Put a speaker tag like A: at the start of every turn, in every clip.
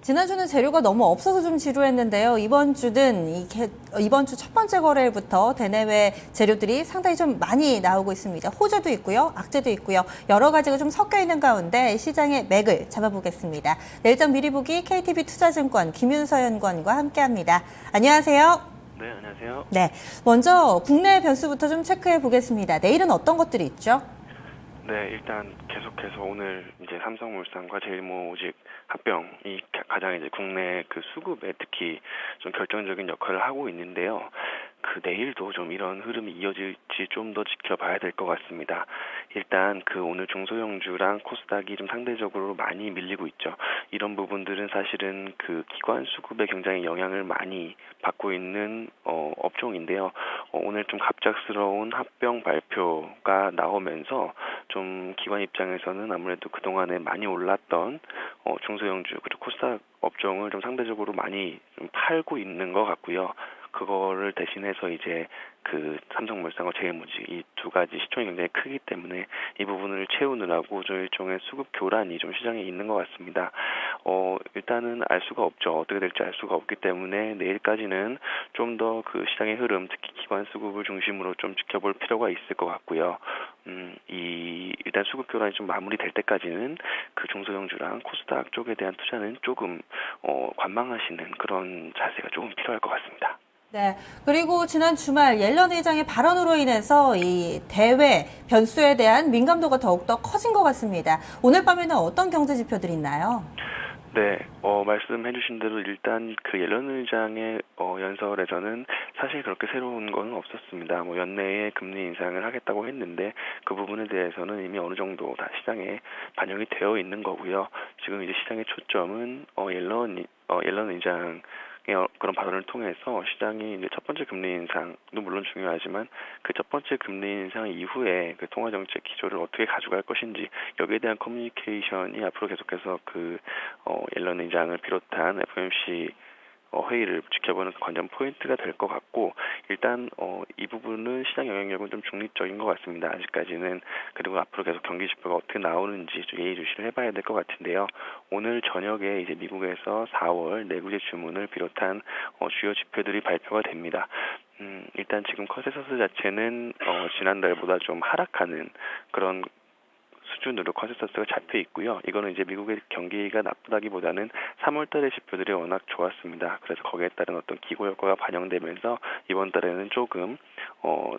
A: 지난주는 재료가 너무 없어서 좀 지루했는데요. 이번 주 첫 번째 거래일부터 대내외 재료들이 상당히 좀 많이 나오고 있습니다. 호재도 있고요, 악재도 있고요. 여러 가지가 좀 섞여 있는 가운데 시장의 맥을 잡아보겠습니다. 내일장 미리 보기 KTB 투자증권 김윤서 연구원과 함께합니다. 안녕하세요.
B: 네, 안녕하세요.
A: 네, 먼저 국내 변수부터 좀 체크해 보겠습니다. 내일은 어떤 것들이 있죠?
B: 네, 일단 계속해서 오늘 이제 삼성물산과 제일모직 합병이 가장 이제 국내 그 수급에 특히 좀 결정적인 역할을 하고 있는데요. 그 내일도 좀 이런 흐름이 이어질지 좀 더 지켜봐야 될 것 같습니다. 일단 그 오늘 중소형주랑 코스닥이 좀 상대적으로 많이 밀리고 있죠. 이런 부분들은 사실은 그 기관 수급에 굉장히 영향을 많이 받고 있는 업종인데요. 오늘 좀 갑작스러운 합병 발표가 나오면서 좀 기관 입장에서는 아무래도 그동안에 많이 올랐던 중소형주 그리고 코스닥 업종을 좀 상대적으로 많이 좀 팔고 있는 것 같고요. 그거를 대신해서 이제 그 삼성물산과 제일모직 이 두 가지 시총이 굉장히 크기 때문에 이 부분을 채우느라고 좀 일종의 수급 교란이 좀 시장에 있는 것 같습니다. 일단은 알 수가 없죠. 어떻게 될지 알 수가 없기 때문에 내일까지는 좀 더 그 시장의 흐름, 특히 기관 수급을 중심으로 좀 지켜볼 필요가 있을 것 같고요. 일단 수급 교란이 좀 마무리될 때까지는 그 중소형주랑 코스닥 쪽에 대한 투자는 조금 관망하시는 그런 자세가 조금 필요할 것 같습니다.
A: 네. 그리고 지난 주말 옐런 의장의 발언으로 인해서 이 대외 변수에 대한 민감도가 더욱더 커진 것 같습니다. 오늘 밤에는 어떤 경제 지표들이 있나요?
B: 네, 말씀해 주신 대로 일단 그 옐런 의장의 연설에서는 사실 그렇게 새로운 건 없었습니다. 연내에 금리 인상을 하겠다고 했는데 그 부분에 대해서는 이미 어느 정도 다 시장에 반영이 되어 있는 거고요. 지금 이제 시장의 초점은 옐런 의장 그런 발언을 통해서 시장이 이제 첫 번째 금리 인상도 물론 중요하지만 그 첫 번째 금리 인상 이후에 그 통화 정책 기조를 어떻게 가져갈 것인지 여기에 대한 커뮤니케이션이 앞으로 계속해서 그 옐런 의장을 비롯한 FOMC 회의를 지켜보는 관전 포인트가 될 것 같고 일단 이 부분은 시장 영향력은 좀 중립적인 것 같습니다. 아직까지는. 그리고 앞으로 계속 경기 지표가 어떻게 나오는지 좀 예의주시를 해봐야 될 것 같은데요. 오늘 저녁에 이제 미국에서 4월 내구재 주문을 비롯한 주요 지표들이 발표가 됩니다. 일단 지금 컨센서스 자체는 지난달보다 좀 하락하는 그런 수준으로 컨센서스가 잡혀 있고요. 이거는 이제 미국의 경기가 나쁘다기보다는 3월 달의 지표들이 워낙 좋았습니다. 그래서 거기에 따른 어떤 기고 효과가 반영되면서 이번 달에는 조금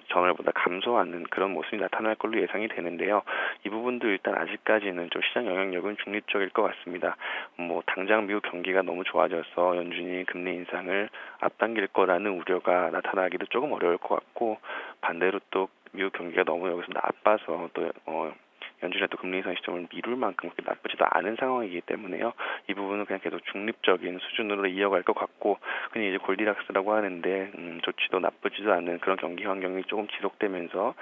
B: 전월보다 감소하는 그런 모습이 나타날 걸로 예상이 되는데요. 이 부분도 일단 아직까지는 좀 시장 영향력은 중립적일 것 같습니다. 당장 미국 경기가 너무 좋아져서 연준이 금리 인상을 앞당길 거라는 우려가 나타나기도 조금 어려울 것 같고 반대로 또 미국 경기가 너무 여기서 나빠서 또 연준의 또 금리 인상 시점을 미룰 만큼 그렇게 나쁘지도 않은 상황이기 때문에요. 이 부분은 그냥 계속 중립적인 수준으로 이어갈 것 같고 그냥 이제 골디락스라고 하는데 좋지도 나쁘지도 않은 그런 경기 환경이 조금 지속되면서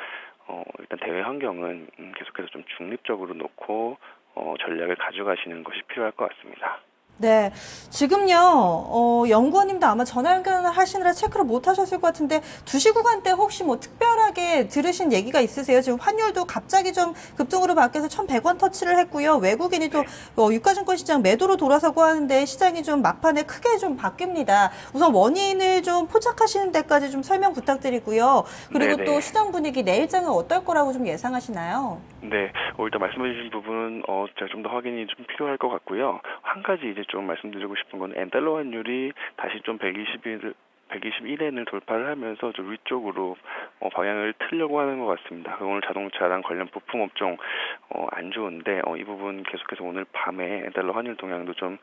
B: 일단 대외 환경은 계속해서 좀 중립적으로 놓고 전략을 가져가시는 것이 필요할 것 같습니다.
A: 네. 지금요, 연구원님도 아마 전화 연결을 하시느라 체크를 못 하셨을 것 같은데, 2시 구간대 혹시 특별하게 들으신 얘기가 있으세요? 지금 환율도 갑자기 좀 급등으로 바뀌어서 1,100원 터치를 했고요. 외국인이 또 유가증권 시장 매도로 돌아서고 하는데 시장이 좀 막판에 크게 좀 바뀝니다. 우선 원인을 좀 포착하시는 데까지 좀 설명 부탁드리고요. 그리고
B: 네네.
A: 또 시장 분위기 내일장은 어떨 거라고 좀 예상하시나요?
B: 네, 일단 말씀해 주신 부분은 제가 좀 더 확인이 좀 필요할 것 같고요. 한 가지 이제 좀 말씀드리고 싶은 건 엔달러 환율이 다시 좀 121엔을 돌파를 하면서 좀 위쪽으로 방향을 틀려고 하는 것 같습니다. 오늘 자동차랑 관련 부품 업종 안 좋은데 이 부분 계속해서 오늘 밤에 엔달러 환율 동향도 좀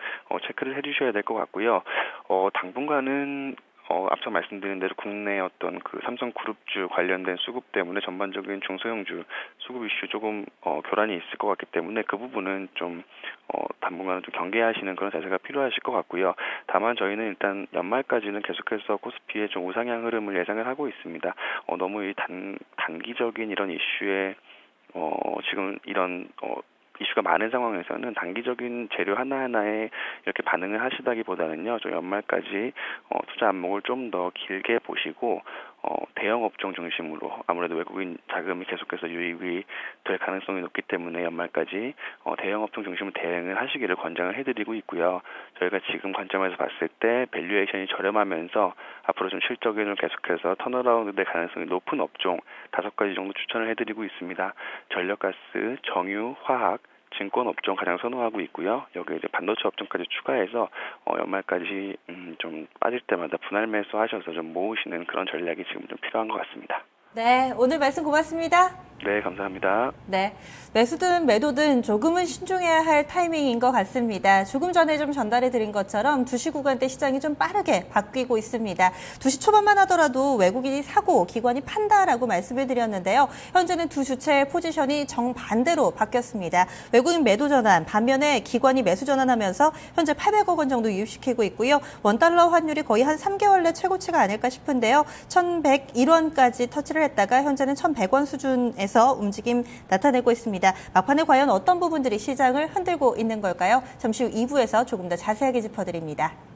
B: 체크를 해주셔야 될 것 같고요. 당분간은 앞서 말씀드린 대로 국내 어떤 그 삼성그룹주 관련된 수급 때문에 전반적인 중소형주 수급 이슈 조금 교란이 있을 것 같기 때문에 그 부분은 좀 당분간은 좀 경계하시는 그런 자세가 필요하실 것 같고요. 다만 저희는 일단 연말까지는 계속해서 코스피의 좀 우상향 흐름을 예상을 하고 있습니다. 너무 이 단기적인 이런 이슈에 지금 이런 이슈가 많은 상황에서는 단기적인 재료 하나하나에 이렇게 반응을 하시다기보다는요, 좀 연말까지 투자 안목을 좀 더 길게 보시고 대형 업종 중심으로 아무래도 외국인 자금이 계속해서 유입이 될 가능성이 높기 때문에 연말까지 대형 업종 중심으로 대응을 하시기를 권장을 해드리고 있고요. 저희가 지금 관점에서 봤을 때 밸류에이션이 저렴하면서 앞으로 좀 실적을 계속해서 턴어라운드 될 가능성이 높은 업종 5가지 정도 추천을 해드리고 있습니다. 전력가스, 정유, 화학, 증권 업종 가장 선호하고 있고요. 여기에 이제 반도체 업종까지 추가해서 연말까지 좀 빠질 때마다 분할 매수하셔서 좀 모으시는 그런 전략이 지금 좀 필요한 것 같습니다.
A: 네, 오늘 말씀 고맙습니다.
B: 네, 감사합니다.
A: 네, 매수든 매도든 조금은 신중해야 할 타이밍인 것 같습니다. 조금 전에 좀 전달해드린 것처럼 2시 구간대 시장이 좀 빠르게 바뀌고 있습니다. 2시 초반만 하더라도 외국인이 사고 기관이 판다라고 말씀을 드렸는데요. 현재는 두 주체의 포지션이 정반대로 바뀌었습니다. 외국인 매도 전환, 반면에 기관이 매수 전환하면서 현재 800억 원 정도 유입시키고 있고요. 원달러 환율이 거의 한 3개월 내 최고치가 아닐까 싶은데요. 1101원까지 터치를 했다가 현재는 1100원 수준에서 움직임 나타내고 있습니다. 막판에 과연 어떤 부분들이 시장을 흔들고 있는 걸까요? 잠시 후 2부에서 조금 더 자세하게 짚어드립니다.